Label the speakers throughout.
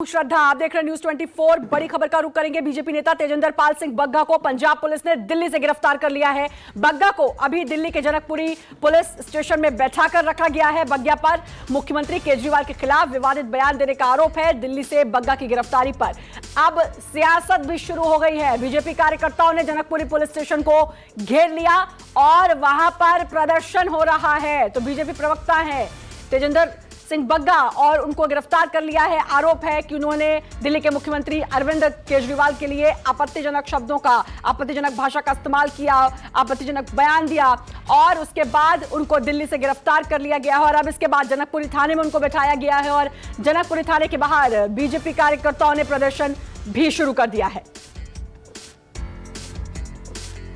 Speaker 1: श्रद्धा, आप देख रहे हैं न्यूज 24। बड़ी खबर का रुख करेंगे। बीजेपी नेता तेजिंदर पाल सिंह बग्गा को पंजाब पुलिस ने दिल्ली से गिरफ्तार कर लिया है। बग्गा को अभी दिल्ली के जनकपुरी पुलिस स्टेशन में बैठा कर रखा गया है। बग्गा पर मुख्यमंत्री केजरीवाल के खिलाफ विवादित बयान देने का आरोप है। दिल्ली से बग्गा की गिरफ्तारी पर अब सियासत भी शुरू हो गई है। बीजेपी कार्यकर्ताओं ने जनकपुरी पुलिस स्टेशन को घेर लिया और वहां पर प्रदर्शन हो रहा है। तो बीजेपी प्रवक्ता है तेजिंदर सिंह बग्गा और उनको गिरफ्तार कर लिया है। आरोप है कि उन्होंने दिल्ली के मुख्यमंत्री अरविंद केजरीवाल के लिए आपत्तिजनक शब्दों का, आपत्तिजनक भाषा का इस्तेमाल किया, आपत्तिजनक बयान दिया और उसके बाद उनको दिल्ली से गिरफ्तार कर लिया गया है। और अब इसके बाद जनकपुरी थाने में उनको बैठाया गया है और जनकपुरी थाने के बाहर बीजेपी कार्यकर्ताओं ने प्रदर्शन भी शुरू कर दिया है।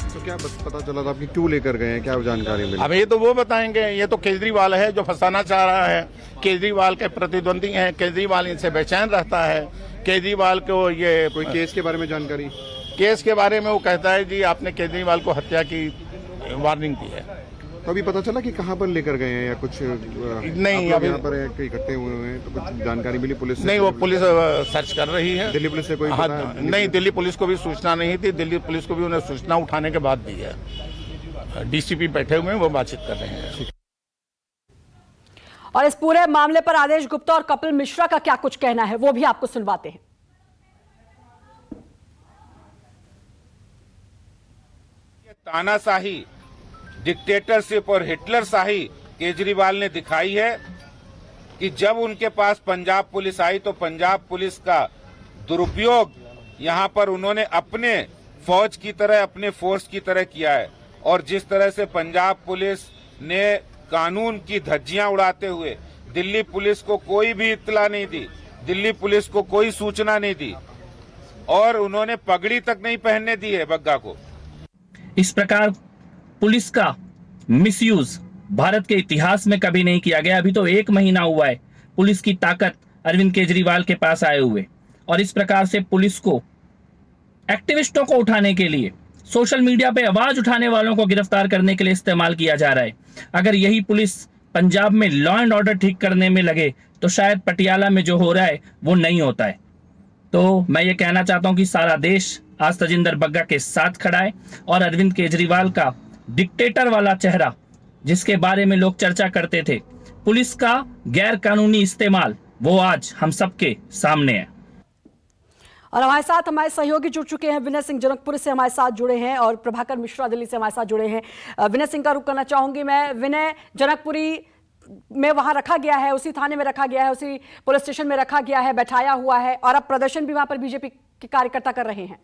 Speaker 2: तो क्या पता चला था कि क्यों लेकर गए हैं, क्या जानकारी मिली?
Speaker 3: अब ये तो वो बताएंगे। ये तो केजरीवाल है जो फंसाना चाह रहा है। केजरीवाल के प्रतिद्वंदी हैं। केजरीवाल इनसे बेचैन रहता है। केजरीवाल को ये
Speaker 2: कोई केस के बारे में जानकारी?
Speaker 3: केस के बारे में वो कहता है जी आपने केजरीवाल को हत्या की वार्निंग दी है।
Speaker 2: तो अभी पता चला कि कहाँ पर लेकर गए हैं या कुछ?
Speaker 3: नहीं,
Speaker 2: अभी यहाँ पर इकट्ठे हुए हैं तो कुछ जानकारी मिली पुलिस से?
Speaker 3: नहीं, वो पुलिस सर्च कर रही है।
Speaker 2: दिल्ली पुलिस से कोई
Speaker 3: हाँ,
Speaker 2: पता है?
Speaker 3: नहीं, दिल्ली पुलिस को भी सूचना नहीं थी। दिल्ली पुलिस को भी उन्हें सूचना उठाने के बाद दी है। डीसीपी बैठे हुए हैं, वो बातचीत कर रहे हैं।
Speaker 1: और इस पूरे मामले पर आदेश गुप्ता और कपिल मिश्रा का क्या कुछ कहना है वो भी आपको सुनवाते हैं।
Speaker 4: तानाशाही, डिक्टेटरशिप और हिटलरशाही केजरीवाल ने दिखाई है कि जब उनके पास पंजाब पुलिस आई तो पंजाब पुलिस का दुरुपयोग यहां पर उन्होंने अपने फौज की तरह, अपने फोर्स की तरह किया है। और जिस तरह से पंजाब पुलिस ने कानून की धज्जियां उड़ाते हुए दिल्ली पुलिस को कोई भी इत्तला नहीं दी, दिल्ली पुलिस को कोई सूचना नहीं दी और उन्होंने पगड़ी तक नहीं पहनने दी है बग्गा को।
Speaker 5: इस प्रकार पुलिस का मिसयूज भारत के इतिहास में कभी नहीं किया गया। अभी तो 1 महीना हुआ है पुलिस की ताकत अरविंद केजरीवाल के पास आए हुए, और इस प्रकार से पुलिस को एक्टिविस्टों को उठाने के लिए, सोशल मीडिया पे आवाज उठाने वालों को गिरफ्तार करने के लिए इस्तेमाल किया जा रहा है। अगर यही पुलिस पंजाब में लॉ एंड ऑर्डर ठीक करने में लगे तो शायद पटियाला में जो हो रहा है वो नहीं होता है। तो मैं ये कहना चाहता हूं कि सारा देश आज तेजिंदर बग्गा के साथ खड़ा है और अरविंद केजरीवाल का डिक्टेटर वाला चेहरा, जिसके बारे में लोग चर्चा करते थे, पुलिस का गैर कानूनी इस्तेमाल, वो आज हम सबके सामने है।
Speaker 1: और हमारे साथ हमारे सहयोगी जुड़ चुके हैं। विनय सिंह जनकपुर से हमारे साथ जुड़े हैं और प्रभाकर मिश्रा दिल्ली से हमारे साथ जुड़े हैं। विनय सिंह का रुख करना चाहूंगी मैं। विनय, जनकपुरी में वहां रखा गया है, उसी थाने में रखा गया है, उसी पुलिस स्टेशन में रखा गया है, बैठाया हुआ है और अब प्रदर्शन भी वहां पर बीजेपी के कार्यकर्ता कर रहे हैं।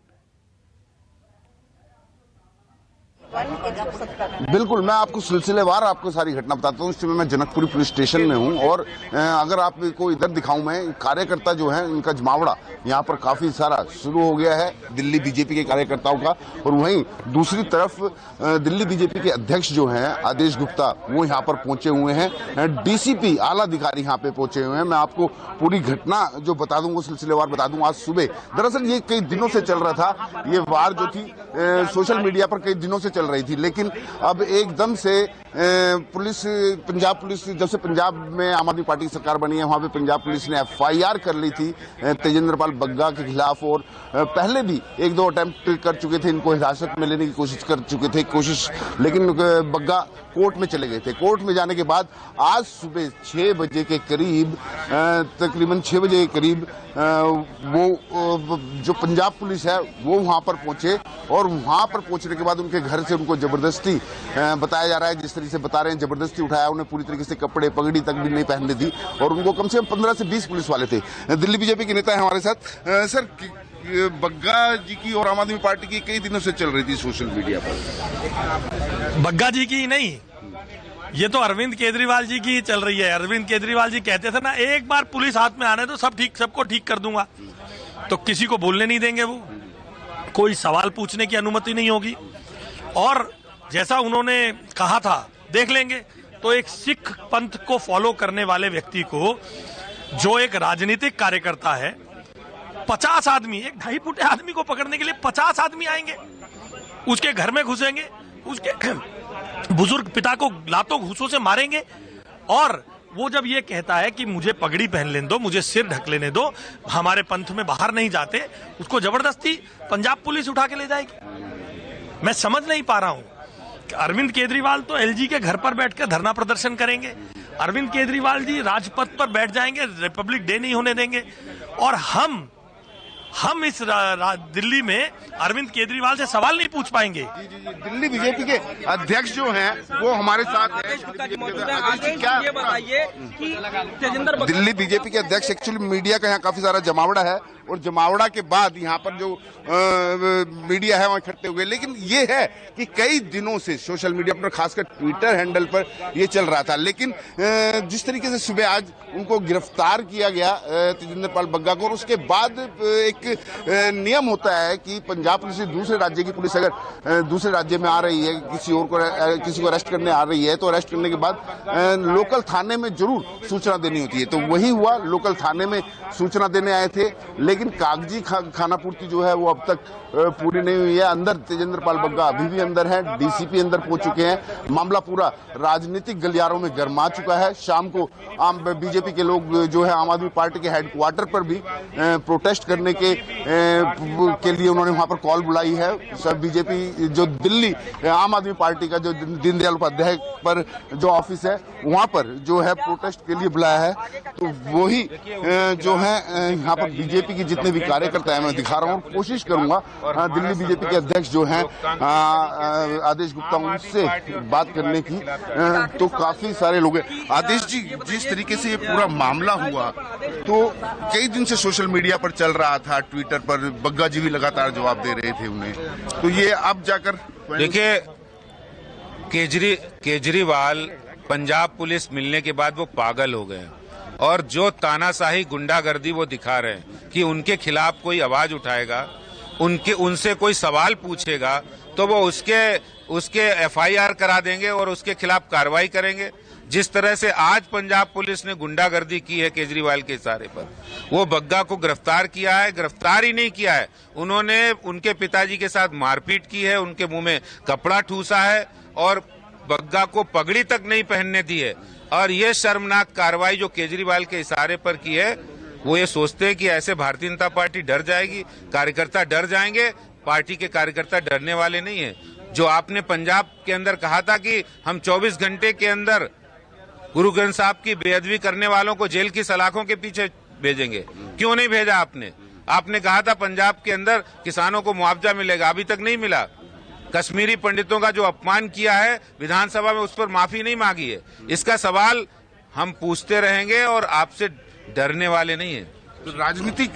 Speaker 6: बिल्कुल, मैं आपको सिलसिलेवार आपको सारी घटना बताता हूँ। इस समय मैं जनकपुरी पुलिस स्टेशन में हूँ और अगर आपको इधर दिखाऊं, मैं कार्यकर्ता जो है इनका जमावड़ा यहाँ पर काफी सारा शुरू हो गया है दिल्ली बीजेपी के कार्यकर्ताओं का। और वहीं दूसरी तरफ दिल्ली बीजेपी के अध्यक्ष जो हैं आदेश गुप्ता, वो यहाँ पर पहुंचे हुए हैं। डीसीपी आला अधिकारी यहाँ पे पहुंचे हुए हैं। मैं आपको पूरी घटना जो बता दूं, वो सिलसिलेवार बता दूं। आज सुबह दरअसल ये कई दिनों से चल रहा था, ये वार जो थी सोशल मीडिया पर कई दिनों से चल रही थी, लेकिन अब एकदम से पुलिस, पंजाब पुलिस, जब से पंजाब में आम आदमी पार्टी की सरकार बनी है, वहां पे पंजाब पुलिस ने FIR कर ली थी तेजिंदर पाल बग्गा के खिलाफ। और पहले भी 1-2 अटेम्प्ट कर चुके थे, इनको हिरासत में लेने की कोशिश कर चुके थे, लेकिन बग्गा कोर्ट में चले गए थे। कोर्ट में जाने के बाद आज सुबह 6 बजे के करीब, तकरीबन 6 बजे के करीब वो जो पंजाब पुलिस है वो वहां पर पहुंचे और वहां पर पहुंचने के बाद उनके घर से उनको जबरदस्ती, बताया जा रहा है जिस तरीके से बता रहे हैं, जबरदस्ती उठाया, उन्हें पूरी तरीके से कपड़े, पगड़ी तक भी नहीं पहनने दी। और उनको कम से कम 15 से 20 पुलिस वाले थे। दिल्ली बीजेपी के नेता है हमारे साथ। सर, बग्गा जी की और आम आदमी पार्टी की कई दिनों से चल रही थी सोशल मीडिया पर।
Speaker 7: बग्गा जी की नहीं, ये तो अरविंद केजरीवाल जी की चल रही है। अरविंद केजरीवाल जी कहते थे ना, एक बार पुलिस हाथ में आने तो सबको ठीक कर दूंगा। तो किसी को बोलने नहीं देंगे, वो कोई सवाल पूछने की अनुमति नहीं होगी। और जैसा उन्होंने कहा था, देख लेंगे। तो एक सिख पंथ को फॉलो करने वाले व्यक्ति को, जो एक राजनीतिक कार्यकर्ता है, 50 आदमी, एक 2.5 फुट आदमी को पकड़ने के लिए 50 आदमी आएंगे, उसके घर में घुसेंगे, उसके बुजुर्ग पिता को लातों घूसों से मारेंगे और वो जब ये कहता है कि मुझे पगड़ी पहन लेने दो, मुझे सिर ढक लेने दो, हमारे पंथ में बाहर नहीं जाते, उसको जबरदस्ती पंजाब पुलिस उठा के ले जाएगी। मैं समझ नहीं पा रहा हूं कि अरविंद केजरीवाल तो एलजी के घर पर बैठकर धरना प्रदर्शन करेंगे, अरविंद केजरीवाल जी राजपथ पर बैठ जाएंगे, रिपब्लिक डे नहीं होने देंगे, और हम इस दिल्ली में अरविंद केजरीवाल से सवाल नहीं पूछ पाएंगे।
Speaker 6: दिल्ली बीजेपी के अध्यक्ष जो हैं वो हमारे साथ हैं।
Speaker 8: ये बताइए कि तेजेंद्र
Speaker 6: दिल्ली बीजेपी के अध्यक्ष, एक्चुअली मीडिया का यहाँ काफी सारा जमावड़ा है और जमावड़ा के बाद यहाँ पर जो मीडिया है वहाँ इकट्ठे हुए, लेकिन ये है कि कई दिनों से सोशल मीडिया पर खासकर ट्विटर हैंडल पर ये चल रहा था, लेकिन जिस तरीके से सुबह आज उनको गिरफ्तार किया गया तेजेंद्र पाल बग्गा को, और उसके बाद एक नियम होता है कि पंजाब पुलिस दूसरे राज्य की पुलिस अगर दूसरे राज्य में आ रही है, किसी को अरेस्ट करने आ रही है, तो अरेस्ट करने के बाद लोकल थाने में जरूर सूचना देनी होती है। तो वही हुआ, लोकल थाने में सूचना देने आए थे, लेकिन कागजी खानापूर्ति जो है वो अब तक पूरी नहीं हुई है। अंदर तेजेंद्र पाल बग्गा अभी भी अंदर है, डीसीपी अंदर पहुंच चुके हैं। मामला पूरा राजनीतिक गलियारों में गर्मा चुका है। शाम को बीजेपी के लोग जो है आम आदमी पार्टी के हेडक्वार्टर पर भी प्रोटेस्ट करने के लिए उन्होंने वहां पर कॉल बुलाई है। सब बीजेपी जो दिल्ली आम आदमी पार्टी का जो दीनदयाल उपाध्याय पर जो ऑफिस है वहां पर जो है प्रोटेस्ट के लिए बुलाया है। तो वही जो है यहाँ पर बीजेपी के जितने भी कार्यकर्ता है मैं दिखा रहा हूँ, कोशिश करूंगा दिल्ली बीजेपी के अध्यक्ष जो हैं आदेश गुप्ता, उनसे बात करने की। तो काफी सारे लोग हैं। आदेश जी, जिस तरीके से ये पूरा मामला हुआ तो कई दिन से सोशल मीडिया पर चल रहा था, ट्विटर पर बग्गा जी भी लगातार जवाब दे रहे थे उन्हें, तो ये अब जाकर
Speaker 4: देखिए केजरीवाल पंजाब पुलिस मिलने के बाद वो पागल हो गए और जो तानाशाही गुंडागर्दी वो दिखा रहे हैं कि उनके खिलाफ कोई आवाज उठाएगा, उनसे कोई सवाल पूछेगा तो वो उसके एफआईआर करा देंगे और उसके खिलाफ कार्रवाई करेंगे। जिस तरह से आज पंजाब पुलिस ने गुंडागर्दी की है केजरीवाल के इशारे पर, वो बग्गा को गिरफ्तार किया है, गिरफ्तार ही नहीं किया है, उन्होंने उनके पिताजी के साथ मारपीट की है, उनके मुंह में कपड़ा ठूसा है और बग्गा को पगड़ी तक नहीं पहनने दी है। और ये शर्मनाक कार्रवाई जो केजरीवाल के इशारे पर की है, वो ये सोचते हैं कि ऐसे भारतीय जनता पार्टी डर जाएगी, कार्यकर्ता डर जाएंगे। पार्टी के कार्यकर्ता डरने वाले नहीं है। जो आपने पंजाब के अंदर कहा था कि हम 24 घंटे के अंदर गुरु ग्रंथ साहब की बेअदबी करने वालों को जेल की सलाखों के पीछे भेजेंगे, क्यों नहीं भेजा आपने? आपने कहा था पंजाब के अंदर किसानों को मुआवजा मिलेगा, अभी तक नहीं मिला। कश्मीरी पंडितों का जो अपमान किया है विधानसभा में, उस पर माफी नहीं मांगी है। इसका सवाल हम पूछते रहेंगे और आपसे डरने वाले नहीं है।
Speaker 6: तो राजनीतिक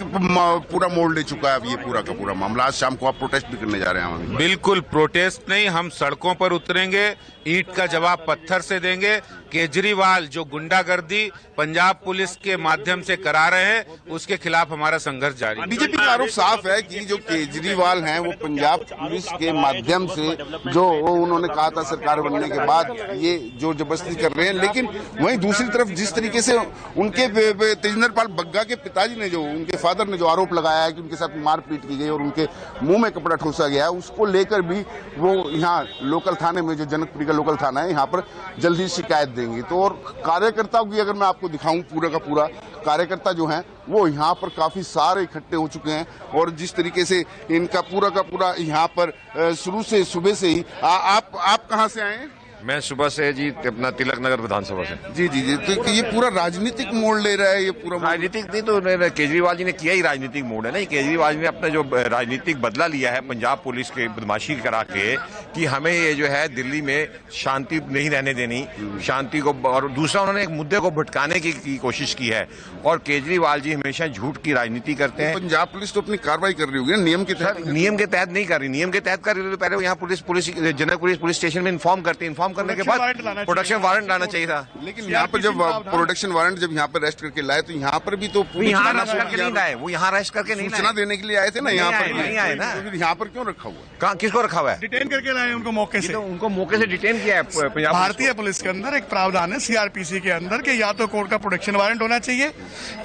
Speaker 6: पूरा मोड़ ले चुका है अब ये पूरा का पूरा मामला। आज शाम को आप प्रोटेस्ट भी करने जा रहे हैं?
Speaker 4: बिल्कुल प्रोटेस्ट नहीं, हम सड़कों पर उतरेंगे, ईंट का जवाब पत्थर से देंगे। केजरीवाल जो गुंडागर्दी पंजाब पुलिस के माध्यम से करा रहे हैं, उसके खिलाफ हमारा संघर्ष जारी है।
Speaker 6: बीजेपी का आरोप साफ है कि जो केजरीवाल हैं वो पंजाब पुलिस के माध्यम से, जो उन्होंने कहा था सरकार बनने के बाद, ये जोर जबरदस्ती कर रहे हैं। लेकिन वहीं दूसरी तरफ जिस तरीके से उनके तेजेंद्र पाल बग्गा के पिताजी ने, जो उनके फादर ने जो आरोप लगाया है कि उनके साथ मारपीट की गई और उनके मुंह में कपड़ा ठूसा गया, उसको लेकर भी वो यहाँ लोकल थाने में, जो जनकपुरी का लोकल थाना है, यहाँ पर जल्द ही शिकायत देंगे। तो और कार्यकर्ताओं की अगर मैं आपको दिखाऊं, पूरा का पूरा कार्यकर्ता जो हैं वो यहाँ पर काफी सारे इकट्ठे हो चुके हैं। और जिस तरीके से इनका पूरा का पूरा यहाँ पर शुरू से सुबह से ही आप कहाँ से आए हैं?
Speaker 9: मैं सुबह से जी अपना तिलक नगर विधानसभा से।
Speaker 6: जी जी जी। तो ये पूरा राजनीतिक मोड़ ले रहा है, ये पूरा
Speaker 9: राजनीतिक नहीं तो केजरीवाल जी ने किया ही राजनीतिक मोड़ है ना। केजरीवाल जी ने अपना जो राजनीतिक बदला लिया है पंजाब पुलिस के बदमाशी करा के कि हमें ये जो है दिल्ली में शांति नहीं रहने देनी, शांति को, और दूसरा उन्होंने एक मुद्दे को भटकाने की कोशिश की है। और केजरीवाल जी हमेशा झूठ की राजनीति करते हैं।
Speaker 6: पंजाब पुलिस तो अपनी कार्रवाई कर रही होगी नियम के तहत?
Speaker 9: नियम के तहत नहीं कर रही, नियम के तहत कर रही तो पहले यहाँ जनकपुरी पुलिस स्टेशन में इन्फॉर्म करने के बाद प्रोटेक्शन वारंट लाना चाहिए था।
Speaker 6: लेकिन यहाँ पर जब प्रोटेक्शन वारंट जब यहाँ पर अरेस्ट करके लाए, तो यहाँ पर भी तो
Speaker 9: यहाँ अरेस्ट करके नहीं लाए, वो यहाँ अरेस्ट करके नहीं,
Speaker 6: सूचना देने के लिए आए थे ना, यहाँ पर
Speaker 9: नहीं आए ना।
Speaker 6: तो यहाँ पर क्यों रखा हुआ है?
Speaker 9: कहाँ, किसको रखा हुआ है?
Speaker 7: डिटेन करके लाए उनको मौके से।
Speaker 9: उनको मौके से डिटेन किया है पंजाब
Speaker 7: भारतीय पुलिस के अंदर एक प्रावधान है सीआरपीसी के अंदर कि या तो कोर्ट का प्रोटेक्शन वारंट होना चाहिए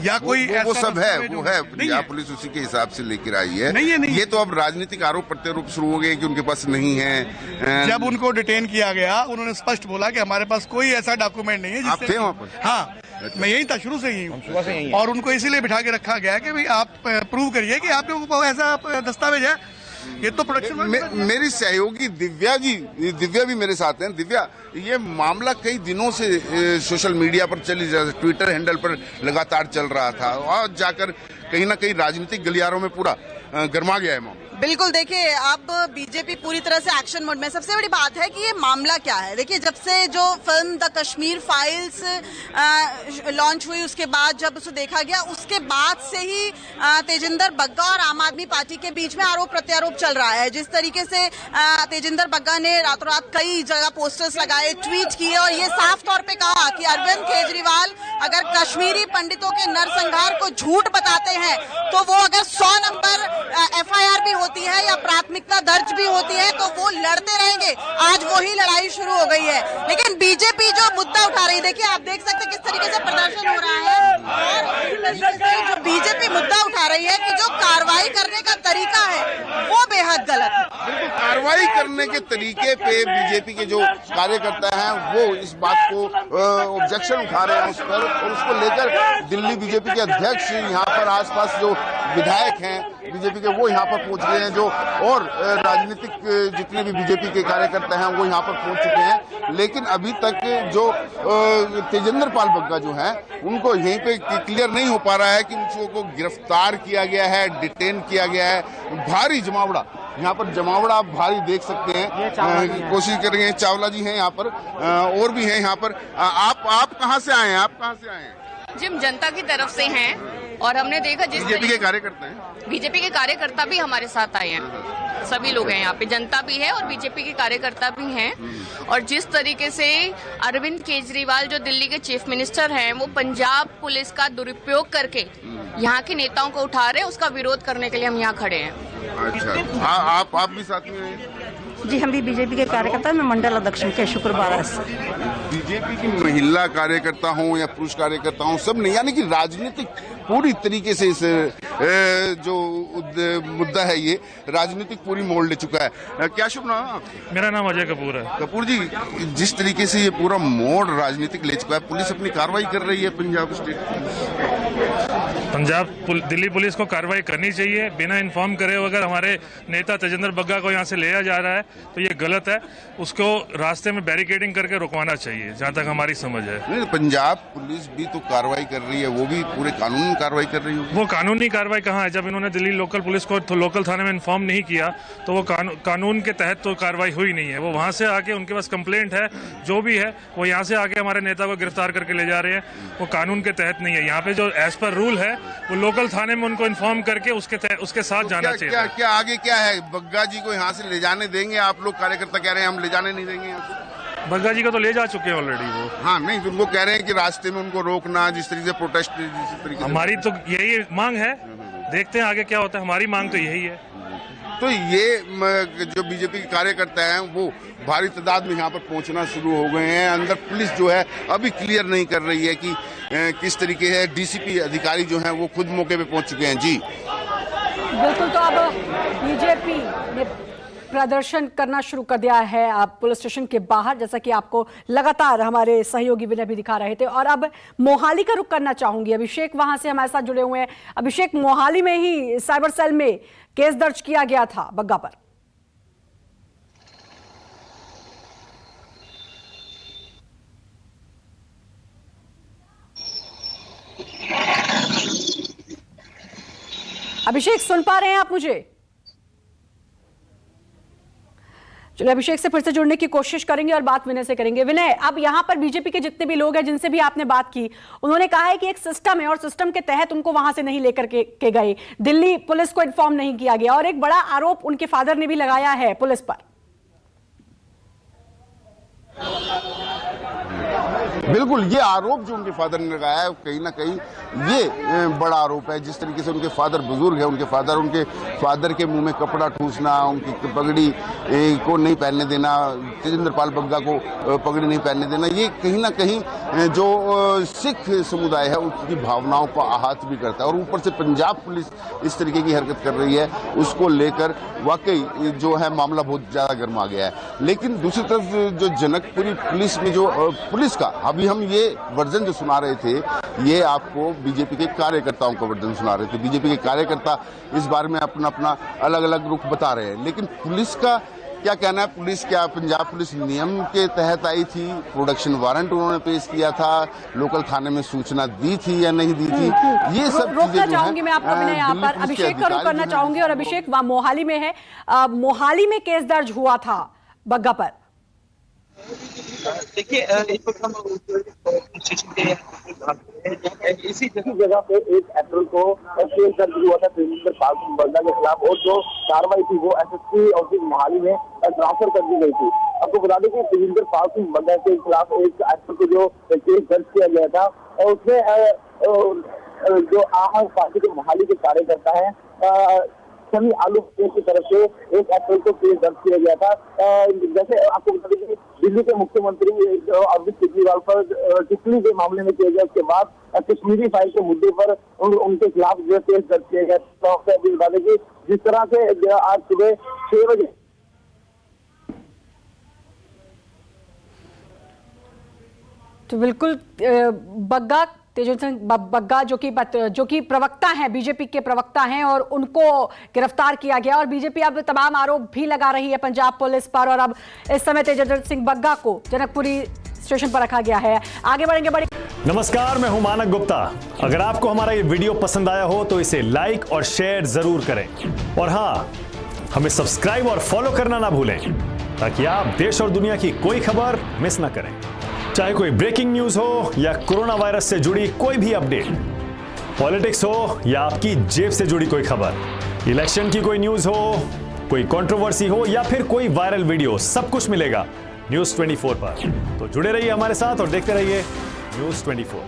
Speaker 7: या कोई
Speaker 6: वो सब है, वो है पंजाब पुलिस उसी के हिसाब से लेकर आई है।
Speaker 7: नहीं।
Speaker 6: ये तो अब राजनीतिक आरोप प्रत्यारोप शुरू हो गए कि उनके पास नहीं है।
Speaker 7: जब उनको डिटेन किया गया,
Speaker 10: उन्होंने स्पष्ट बोला कि हमारे पास कोई ऐसा डॉक्यूमेंट नहीं है
Speaker 6: आप थे वहाँ पर?
Speaker 10: हाँ, मैं यही था, शुरू से ही हूँ। और उनको इसीलिए बिठा के रखा गया कि भाई आप प्रूव करिए कि आपके ऊपर ऐसा दस्तावेज है। ये तो प्रोडक्शन
Speaker 6: मेरी सहयोगी दिव्या भी मेरे साथ हैं। दिव्या, ये मामला कई दिनों से सोशल मीडिया पर चली जा, ट्विटर हैंडल पर लगातार चल रहा था और जाकर कहीं ना कहीं राजनीतिक गलियारों में पूरा गर्मा गया है मामला।
Speaker 11: बिल्कुल, देखिए अब बीजेपी पूरी तरह से एक्शन मोड में। सबसे बड़ी बात है कि ये मामला क्या है। देखिए, जब से जो film the Kashmir files launch हुई, उसके बाद जब उसे देखा गया, उसके बाद से ही तेजिंदर बग्गा और आम आदमी पार्टी के बीच में आरोप प्रत्यारोप चल रहा है। जिस तरीके से तेजिंदर बग्गा ने रातों रात कई जगह पोस्टर्स लगाए, ट्वीट किए और ये साफ तौर पे कहा कि अरविंद केजरीवाल अगर कश्मीरी पंडितों के नरसंहार को झूठ बताते हैं तो वो अगर 100 नंबर FIR भी होती है या प्राथमिकता दर्ज भी होती है तो वो लड़ते रहेंगे। आज वही लड़ाई शुरू हो गई है। लेकिन बीजेपी जो मुद्दा उठा रही है, देखिए आप देख सकते हैं किस तरीके से प्रदर्शन हो रहा है और जो बीजेपी मुद्दा उठा रही है कि जो कार्रवाई करने का तरीका है वो बेहद गलत है।
Speaker 6: बिल्कुल, कार्रवाई करने के तरीके पे बीजेपी के जो कार्यकर्ता हैं वो इस बात को ऑब्जेक्शन उठा रहे हैं उस पर, और उसको लेकर दिल्ली बीजेपी के अध्यक्ष, यहाँ पर आसपास जो विधायक हैं बीजेपी के, वो यहाँ पर पहुंच गए हैं, जो और राजनीतिक जितने भी बीजेपी के कार्यकर्ता हैं वो यहाँ पर पहुंच चुके हैं। लेकिन अभी तक जो तेजिंदर पाल बग्गा जो है उनको यहीं पे क्लियर नहीं हो पा रहा है कि उनको गिरफ्तार किया गया है, डिटेन किया गया है। भारी जमावड़ा, यहाँ पर जमावड़ा आप भारी देख सकते हैं। कोशिश कर रहे हैं, चावला जी हैं यहाँ पर, और भी हैं यहाँ पर। आप कहाँ से आए हैं? आप कहाँ से आए हैं?
Speaker 12: जी, हम जनता की तरफ से हैं और हमने देखा जिस
Speaker 6: बीजेपी के कार्यकर्ता हैं,
Speaker 12: बीजेपी के कार्यकर्ता भी हमारे साथ आए हैं। सभी लोग हैं यहाँ पे, जनता भी है और बीजेपी के कार्यकर्ता भी हैं। और जिस तरीके से अरविंद केजरीवाल जो दिल्ली के चीफ मिनिस्टर हैं, वो पंजाब पुलिस का दुरुपयोग करके यहाँ के नेताओं को उठा रहे हैं, उसका विरोध करने के लिए हम यहाँ खड़े हैं।
Speaker 6: अच्छा, आप भी साथ में हैं?
Speaker 11: जी, हम भी बीजेपी के कार्यकर्ता, मैं मंडल अध्यक्ष के शुक्रवार से।
Speaker 6: बीजेपी की महिला कार्यकर्ता हो या पुरुष कार्यकर्ता हो, सब नहीं, यानी कि राजनीतिक पूरी तरीके से इस जो मुद्दा है ये राजनीतिक पूरी मोड़ ले चुका है। क्या शुभ नाम?
Speaker 7: मेरा नाम अजय कपूर है।
Speaker 6: कपूर जी, जिस तरीके से ये पूरा मोड़ राजनीतिक ले चुका है, पुलिस अपनी कार्रवाई कर रही है पंजाब
Speaker 7: दिल्ली पुलिस को कार्रवाई करनी चाहिए बिना इन्फॉर्म करे। अगर हमारे नेता तेजिंदर बग्गा को यहाँ से लिया जा रहा है तो ये गलत है, उसको रास्ते में बैरिकेडिंग करके रुकवाना चाहिए, जहाँ तक हमारी समझ है।
Speaker 6: नहीं, पंजाब पुलिस भी तो कार्रवाई कर रही है, वो भी पूरे कानूनी कार्रवाई कर रही है।
Speaker 7: वो कानूनी कार्रवाई कहाँ है? जब इन्होंने दिल्ली लोकल पुलिस को तो लोकल थाने में इन्फॉर्म नहीं किया तो वो कानून के तहत तो कार्रवाई हुई नहीं है। वो वहाँ से आके उनके पास कंप्लेंट है, जो भी है वो यहाँ से आके हमारे नेता को गिरफ्तार करके ले जा रहे हैं, वो कानून के तहत नहीं है। यहाँ पे जो एज पर रूल है वो लोकल थाने में उनको इन्फॉर्म करके उसके साथ जाना चाहिए।
Speaker 6: क्या आगे क्या है? बग्गा जी को यहाँ से ले जाने देंगे? आप लोग कार्यकर्ता कह रहे हैं हम ले जाने नहीं देंगे यहाँ से।
Speaker 7: बग्गा जी को तो ले जा चुके हैं ऑलरेडी वो।
Speaker 6: हाँ, नहीं, तो वो कह रहे हैं कि रास्ते में उनको रोकना, जिस तरीके से प्रोटेस्ट, जिस तरीके
Speaker 7: हमारी तो यही मांग है, देखते हैं आगे क्या होता है। हमारी मांग तो यही है।
Speaker 6: तो ये जो बीजेपी के कार्यकर्ता हैं वो भारी तादाद में यहाँ पर पहुंचना शुरू हो गए हैं। अंदर पुलिस जो है अभी क्लियर नहीं कर रही है कि किस तरीके है। डीसीपी अधिकारी जो हैं वो खुद मौके पे पहुंच चुके हैं। जी
Speaker 1: बिल्कुल, तो अब बीजेपी ने प्रदर्शन करना शुरू कर दिया है आप पुलिस स्टेशन के बाहर, जैसा कि आपको लगातार हमारे सहयोगी विनय भी दिखा रहे थे। और अब मोहाली का रुख करना चाहूंगी, अभिषेक वहां से हमारे साथ जुड़े हुए हैं। अभिषेक, मोहाली में ही साइबर सेल में केस दर्ज किया गया था बग्गा पर। अभिषेक, सुन पा रहे हैं आप मुझे? चलिए, अभिषेक से फिर से जुड़ने की कोशिश करेंगे और बात विनय से करेंगे। विनय, अब यहाँ पर बीजेपी के जितने भी लोग हैं जिनसे भी आपने बात की, उन्होंने कहा है कि एक सिस्टम है और सिस्टम के तहत उनको वहां से नहीं लेकर के गए, दिल्ली पुलिस को इन्फॉर्म नहीं किया गया। और एक बड़ा आरोप उनके फादर ने भी लगाया है पुलिस पर।
Speaker 6: बिल्कुल, ये आरोप जो उनके फादर ने लगाया है कहीं ना कहीं ये बड़ा आरोप है। जिस तरीके से उनके फादर बुजुर्ग है, उनके फादर के मुंह में कपड़ा ठूसना, उनकी पगड़ी को नहीं पहनने देना, तेजिंदर पाल बग्गा को पगड़ी नहीं पहनने देना, ये कहीं ना कहीं जो सिख समुदाय है उसकी भावनाओं को आहत भी करता है। और ऊपर से पंजाब पुलिस इस तरीके की हरकत कर रही है, उसको लेकर वाकई जो है मामला बहुत ज्यादा गर्मा गया है। लेकिन दूसरी तरफ जो जनकपुरी पुलिस में जो पुलिस का अभी हम ये वर्जन जो सुना रहे थे, ये आपको बीजेपी के कार्यकर्ताओं का वर्जन सुना रहे थे। बीजेपी के कार्यकर्ता इस बारे में अपना अपना अलग अलग रुख बता रहे हैं, लेकिन पुलिस का क्या कहना है? पुलिस क्या पंजाब पुलिस नियम के तहत आई थी? प्रोडक्शन वारंट उन्होंने पेश किया था? लोकल थाने में सूचना दी थी या नहीं दी थी? ये सब
Speaker 1: रोकना चाहूंगी मैं आपको भी यहाँ पर अभिषेक का रुख करना चाहूंगी। और अभिषेक वहां मोहाली में है, मोहाली में केस दर्ज हुआ था बग्गा पर।
Speaker 8: देखिए इसी जगह पे 1 अप्रैल को केस दर्ज हुआ था तेजिंदर पाल सिंह बग्गा के खिलाफ, और जो कार्रवाई थी वो एसएसपी ऑफिस मोहाली में ट्रांसफर कर दी गई थी। आपको बता दें कि तेजिंदर पाल सिंह बग्गा के खिलाफ 1 अप्रैल को जो केस दर्ज किया गया था, और उसमें जो आम पार्टी के मोहाली के कार्यकर्ता है सनी आलू की तरफ से 1 अप्रैल को केस दर्ज किया गया था। जैसे आपको बता दें कि दिल्ली के मुख्यमंत्री अरविंद केजरीवाल पर टिप्पणी के मामले में किया गया, उसके बाद कश्मीरी फाइल के मुद्दे पर उनके खिलाफ जो केस दर्ज किया गया। तो आपको बता दें कि जिस तरह से आज सुबह 6 बजे
Speaker 1: तो बिल्कुल बग्गा तेजस्वी सिंह बग्गा जो कि प्रवक्ता हैं, बीजेपी के प्रवक्ता हैं, और उनको गिरफ्तार किया गया। और बीजेपी अब तमाम आरोप भी लगा रही है पंजाब पुलिस पर। और अब इस समय तेजस्वी सिंह बग्गा को जनकपुरी स्टेशन पर रखा गया है। आगे बढ़ेंगे बड़ी।
Speaker 13: नमस्कार, मैं हूं मानक गुप्ता। अगर आपको हमारा ये वीडियो पसंद आया हो तो इसे लाइक और शेयर जरूर करें, और हाँ, हमें सब्सक्राइब और फॉलो करना ना भूलें ताकि आप देश और दुनिया की कोई खबर मिस ना करें। चाहे कोई ब्रेकिंग न्यूज हो या कोरोना वायरस से जुड़ी कोई भी अपडेट, पॉलिटिक्स हो या आपकी जेब से जुड़ी कोई खबर, इलेक्शन की कोई न्यूज हो, कोई कंट्रोवर्सी हो या फिर कोई वायरल वीडियो, सब कुछ मिलेगा न्यूज़ 24 पर। तो जुड़े रहिए हमारे साथ और देखते रहिए न्यूज़ 24।